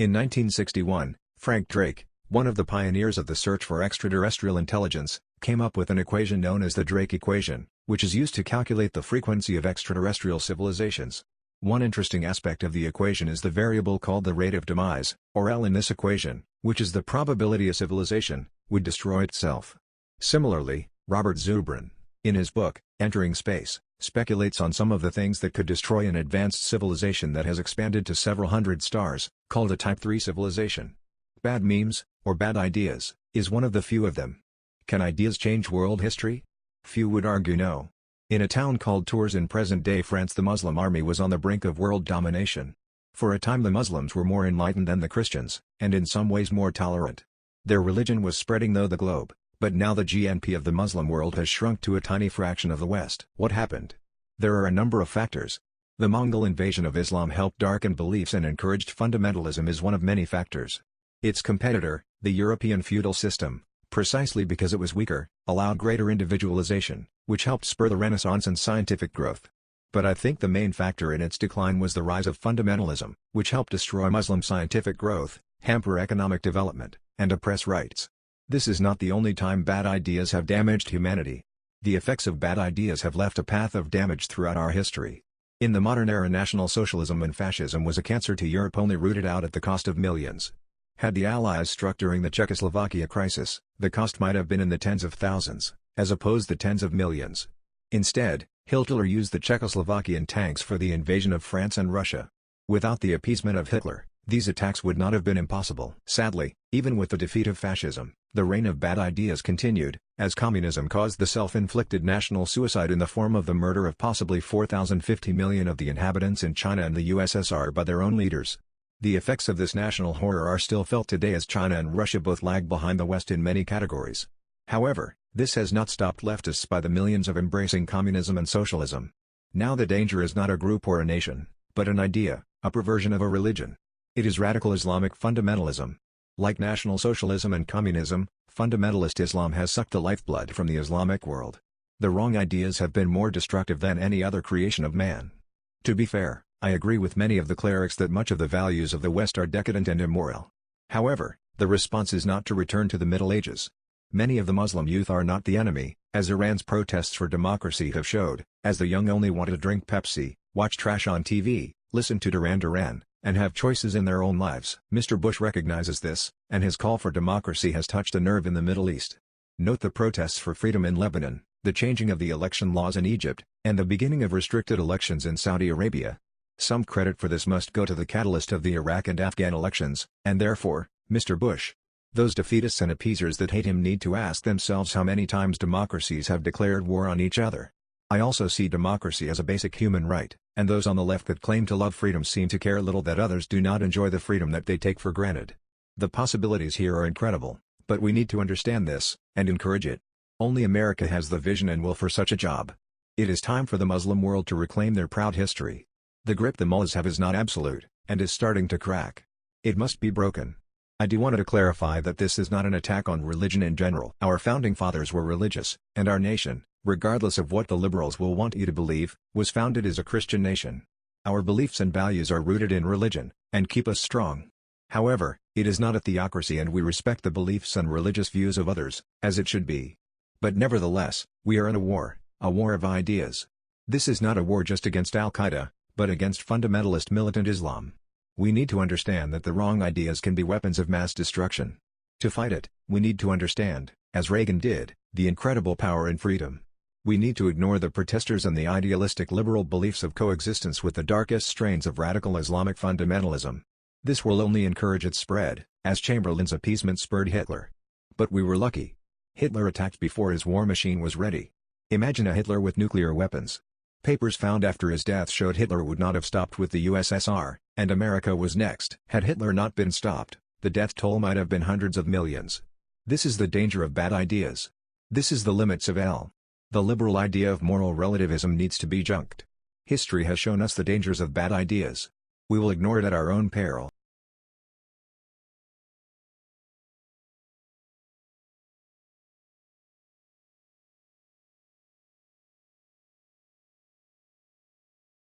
In 1961, Frank Drake, one of the pioneers of the search for extraterrestrial intelligence, came up with an equation known as the Drake equation, which is used to calculate the frequency of extraterrestrial civilizations. One interesting aspect of the equation is the variable called the rate of demise, or L in this equation, which is the probability a civilization would destroy itself. Similarly, Robert Zubrin, in his book, Entering Space, speculates on some of the things that could destroy an advanced civilization that has expanded to several hundred stars, called a Type 3 civilization. Bad memes, or bad ideas, is one of the few of them. Can ideas change world history? Few would argue no. In a town called Tours in present-day France, the Muslim army was on the brink of world domination. For a time the Muslims were more enlightened than the Christians, and in some ways more tolerant. Their religion was spreading through the globe, but now the GNP of the Muslim world has shrunk to a tiny fraction of the West. What happened? There are a number of factors. The Mongol invasion of Islam helped darken beliefs and encouraged fundamentalism is one of many factors. Its competitor, the European feudal system, precisely because it was weaker, allowed greater individualization, which helped spur the Renaissance and scientific growth. But I think the main factor in its decline was the rise of fundamentalism, which helped destroy Muslim scientific growth, hamper economic development, and oppress rights. This is not the only time bad ideas have damaged humanity. The effects of bad ideas have left a path of damage throughout our history. In the modern era, National Socialism and fascism was a cancer to Europe, only rooted out at the cost of millions. Had the Allies struck during the Czechoslovakia crisis, the cost might have been in the tens of thousands, as opposed to tens of millions. Instead, Hitler used the Czechoslovakian tanks for the invasion of France and Russia. Without the appeasement of Hitler, these attacks would not have been impossible. Sadly, even with the defeat of fascism, the reign of bad ideas continued, as communism caused the self-inflicted national suicide in the form of the murder of possibly 4,050 million of the inhabitants in China and the USSR by their own leaders. The effects of this national horror are still felt today, as China and Russia both lag behind the West in many categories. However, this has not stopped leftists by the millions of embracing communism and socialism. Now the danger is not a group or a nation, but an idea, a perversion of a religion. It is radical Islamic fundamentalism. Like National Socialism and communism, fundamentalist Islam has sucked the lifeblood from the Islamic world. The wrong ideas have been more destructive than any other creation of man. To be fair, I agree with many of the clerics that much of the values of the West are decadent and immoral. However, the response is not to return to the Middle Ages. Many of the Muslim youth are not the enemy, as Iran's protests for democracy have showed, as the young only want to drink Pepsi, watch trash on TV, listen to Duran Duran, and have choices in their own lives. Mr. Bush recognizes this, and his call for democracy has touched a nerve in the Middle East. Note the protests for freedom in Lebanon, the changing of the election laws in Egypt, and the beginning of restricted elections in Saudi Arabia. Some credit for this must go to the catalyst of the Iraq and Afghan elections, and therefore, Mr. Bush. Those defeatists and appeasers that hate him need to ask themselves how many times democracies have declared war on each other. I also see democracy as a basic human right, and those on the left that claim to love freedom seem to care little that others do not enjoy the freedom that they take for granted. The possibilities here are incredible, but we need to understand this, and encourage it. Only America has the vision and will for such a job. It is time for the Muslim world to reclaim their proud history. The grip the mullahs have is not absolute, and is starting to crack. It must be broken. I do want to clarify that this is not an attack on religion in general. Our founding fathers were religious, and our nation, regardless of what the liberals will want you to believe, was founded as a Christian nation. Our beliefs and values are rooted in religion, and keep us strong. However, it is not a theocracy, and we respect the beliefs and religious views of others, as it should be. But nevertheless, we are in a war of ideas. This is not a war just against Al-Qaeda, but against fundamentalist militant Islam. We need to understand that the wrong ideas can be weapons of mass destruction. To fight it, we need to understand, as Reagan did, the incredible power in freedom. We need to ignore the protesters and the idealistic liberal beliefs of coexistence with the darkest strains of radical Islamic fundamentalism. This will only encourage its spread, as Chamberlain's appeasement spurred Hitler. But we were lucky. Hitler attacked before his war machine was ready. Imagine a Hitler with nuclear weapons. Papers found after his death showed Hitler would not have stopped with the USSR, and America was next. Had Hitler not been stopped, the death toll might have been hundreds of millions. This is the danger of bad ideas. This is the limits of L. The liberal idea of moral relativism needs to be junked. History has shown us the dangers of bad ideas. We will ignore it at our own peril.